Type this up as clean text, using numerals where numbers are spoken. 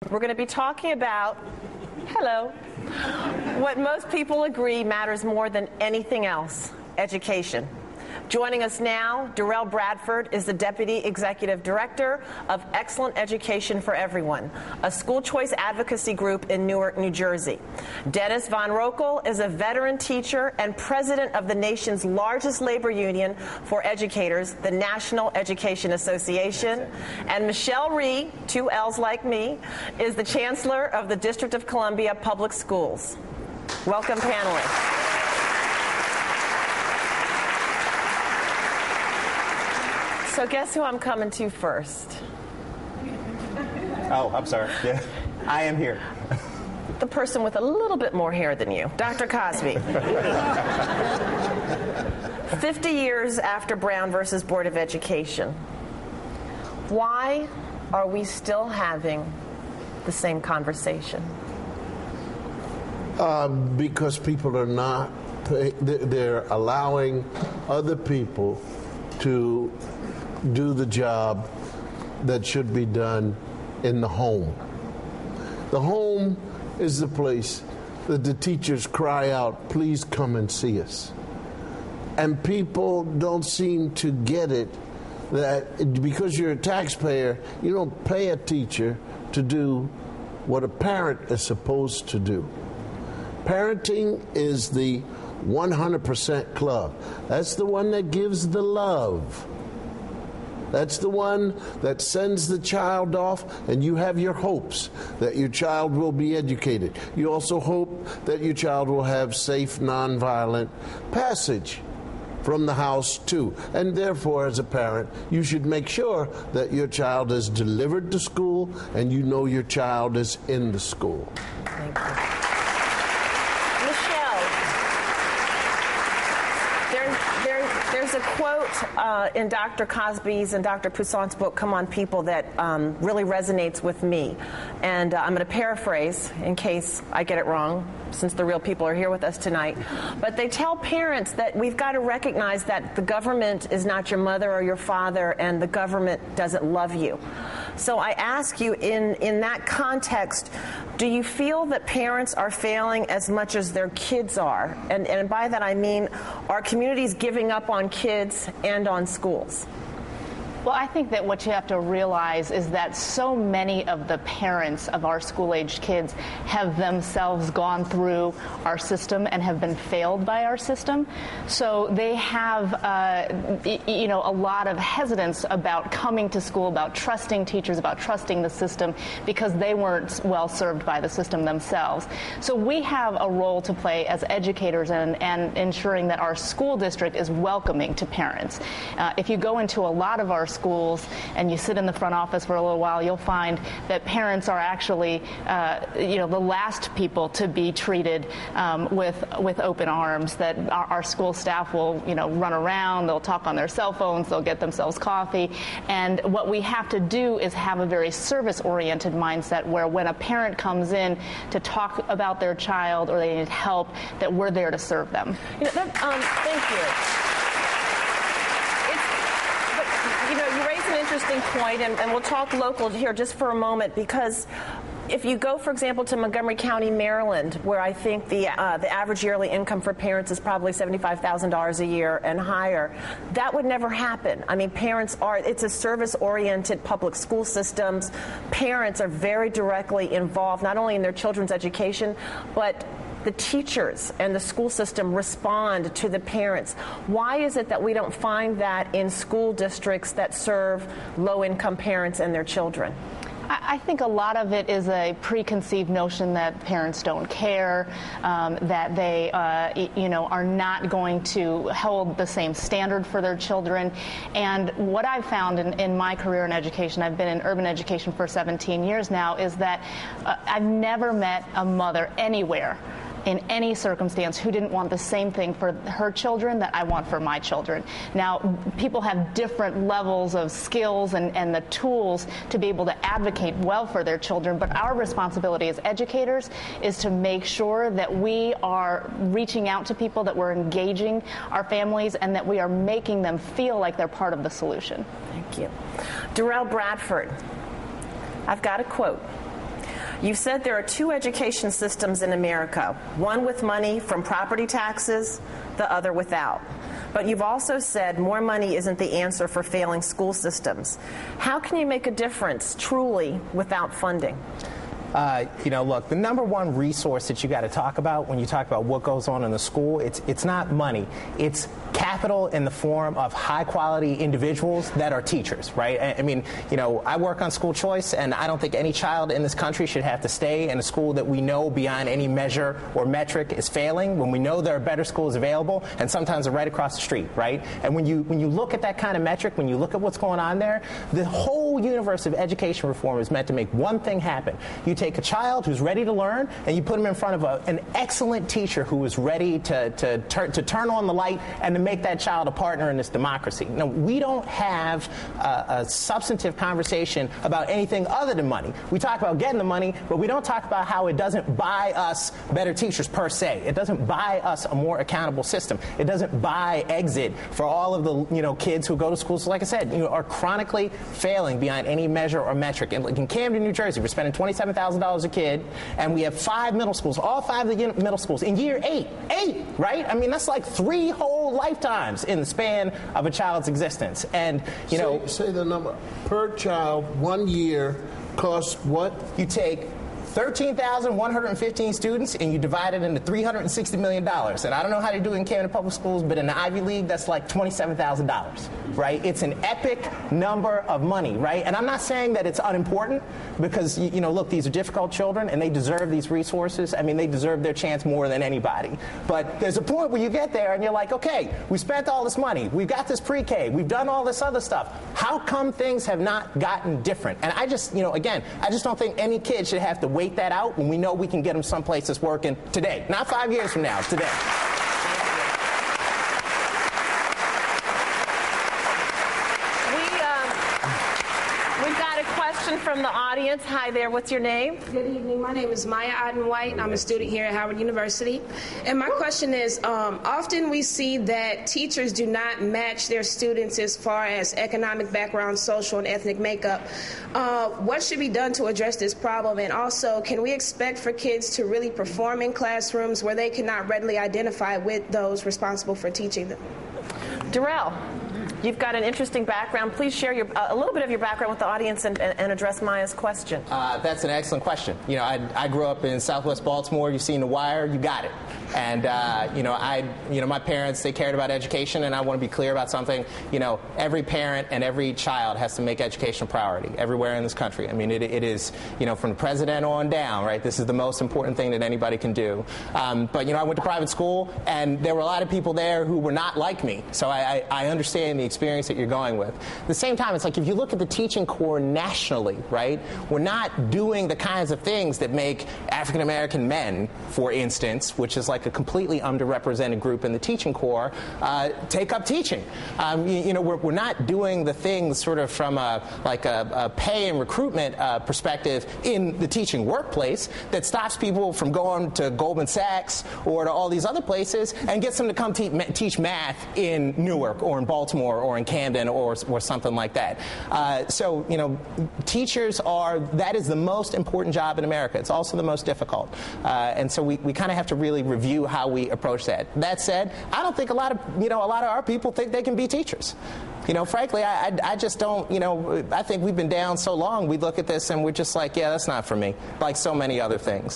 We're going to be talking about, hello, what most people agree matters more than anything else, education. Joining us now, Darrell Bradford is the Deputy Executive Director of Excellent Education for Everyone, a school choice advocacy group in Newark, New Jersey. Dennis Von Rokel is a veteran teacher and president of the nation's largest labor union for educators, the National Education Association. And Michelle Rhee, two L's like me, is the Chancellor of the District of Columbia Public Schools. Welcome, panelists. So guess who I'm coming to first? Oh, I'm sorry. Yeah, I am here. The person with a little bit more hair than you, Dr. Cosby. 50 years after Brown versus Board of Education, why are we still having the same conversation? Because people are not, they're allowing other people to do the job that should be done in the home. The home is the place that the teachers cry out, please come and see us. And people don't seem to get it, that because you're a taxpayer, you don't pay a teacher to do what a parent is supposed to do. Parenting is the 100% club. That's the one that gives the love. That's the one that sends the child off, and you have your hopes that your child will be educated. You also hope that your child will have safe, nonviolent passage from the house too. And therefore, as a parent, you should make sure that your child is delivered to school and you know your child is in the school. Thank you. There's a quote in Dr. Cosby's and Dr. Poussant's book, Come On People, that really resonates with me. And I'm going to paraphrase in case I get it wrong, since the real people are here with us tonight. But they tell parents that we've got to recognize that the government is not your mother or your father, and the government doesn't love you. So I ask you, in that context, do you feel that parents are failing as much as their kids are? And by that I mean, are communities giving up on kids and on schools? Well, I think that what you have to realize is that so many of the parents of our school-aged kids have themselves gone through our system and have been failed by our system. So they have, a lot of hesitance about coming to school, about trusting teachers, about trusting the system, because they weren't well served by the system themselves. So we have a role to play as educators and ensuring that our school district is welcoming to parents. If you go into a lot of our schools and you sit in the front office for a little while, you'll find that parents are actually, the last people to be treated with open arms. That our school staff will, run around, they'll talk on their cell phones, they'll get themselves coffee, and what we have to do is have a very service-oriented mindset where when a parent comes in to talk about their child or they need help, that we're there to serve them. Thank you. You raise an interesting point, and we'll talk local here just for a moment, because if you go, for example, to Montgomery County, Maryland, where I think the average yearly income for parents is probably $75,000 a year and higher, that would never happen. I mean, it's a service-oriented public school systems. Parents are very directly involved, not only in their children's education, but the teachers and the school system respond to the parents. Why is it that we don't find that in school districts that serve low-income parents and their children? I think a lot of it is a preconceived notion that parents don't care, that they, are not going to hold the same standard for their children. And what I've found in my career in education, I've been in urban education for 17 years now, is that I've never met a mother anywhere in any circumstance who didn't want the same thing for her children that I want for my children. Now, people have different levels of skills and the tools to be able to advocate well for their children, but our responsibility as educators is to make sure that we are reaching out to people, that we're engaging our families, and that we are making them feel like they're part of the solution. Thank you. Darrell Bradford, I've got a quote. You said there are two education systems in America, one with money from property taxes, the other without. But you've also said more money isn't the answer for failing school systems. How can you make a difference, truly, without funding? Look, the number one resource that you got to talk about when you talk about what goes on in the school, it's not money. It's capital in the form of high-quality individuals that are teachers, right? I mean, I work on school choice, and I don't think any child in this country should have to stay in a school that we know beyond any measure or metric is failing, when we know there are better schools available, and sometimes they're right across the street, right? And when you look at that kind of metric, when you look at what's going on there, the whole universe of education reform is meant to make one thing happen. You take a child who's ready to learn, and you put him in front of an excellent teacher who is ready to turn on the light and to make that child a partner in this democracy. Now, we don't have a substantive conversation about anything other than money. We talk about getting the money, but we don't talk about how it doesn't buy us better teachers per se. It doesn't buy us a more accountable system. It doesn't buy exit for all of the kids who go to schools, like I said, are chronically failing beyond any measure or metric. And like in Camden, New Jersey, we're spending $27,000 a kid, and we have 5 middle schools, all 5 of the middle schools in year 8, right? I mean, that's like 3 whole lifetimes in the span of a child's existence. And say the number per child, 1 year costs what? You take 13,115 students and you divide it into $360 million. And I don't know how they do it in Camden Public Schools, but in the Ivy League, that's like $27,000, right? It's an epic number of money, right? And I'm not saying that it's unimportant, because, look, these are difficult children and they deserve these resources. I mean, they deserve their chance more than anybody. But there's a point where you get there and you're like, okay, we spent all this money. We've got this pre-K. We've done all this other stuff. How come things have not gotten different? And I just, again, I just don't think any kid should have to wait that out when we know we can get them someplace that's working today. Not 5 years from now, today. We've got a question from the audience. Hi there, what's your name? Good evening. My name is Maya Oden-White. I'm a student here at Howard University. And my question is, often we see that teachers do not match their students as far as economic background, social, and ethnic makeup. What should be done to address this problem? And also, can we expect for kids to really perform in classrooms where they cannot readily identify with those responsible for teaching them? Darrell, you've got an interesting background. Please share a little bit of your background with the audience and address Maya's question. That's an excellent question. I grew up in Southwest Baltimore. You've seen The Wire. You got it. And my parents, they cared about education, and I want to be clear about something. Every parent and every child has to make education a priority everywhere in this country. I mean, it is, from the president on down, right? This is the most important thing that anybody can do. But I went to private school, and there were a lot of people there who were not like me. So I understand the experience that you're going with. At the same time, it's like if you look at the teaching corps nationally, right? We're not doing the kinds of things that make African American men, for instance, which is like a completely underrepresented group in the teaching corps, take up teaching. We're not doing the things sort of from a pay and recruitment perspective in the teaching workplace that stops people from going to Goldman Sachs or to all these other places and gets them to come teach math in Newark or in Baltimore or in Camden or something like that. Teachers that is the most important job in America. It's also the most difficult. And so we kind of have to really review how we approach that. That said, I don't think a lot of our people think they can be teachers. Frankly, I just don't, I think we've been down so long, we look at this and we're just like, yeah, that's not for me, like so many other things.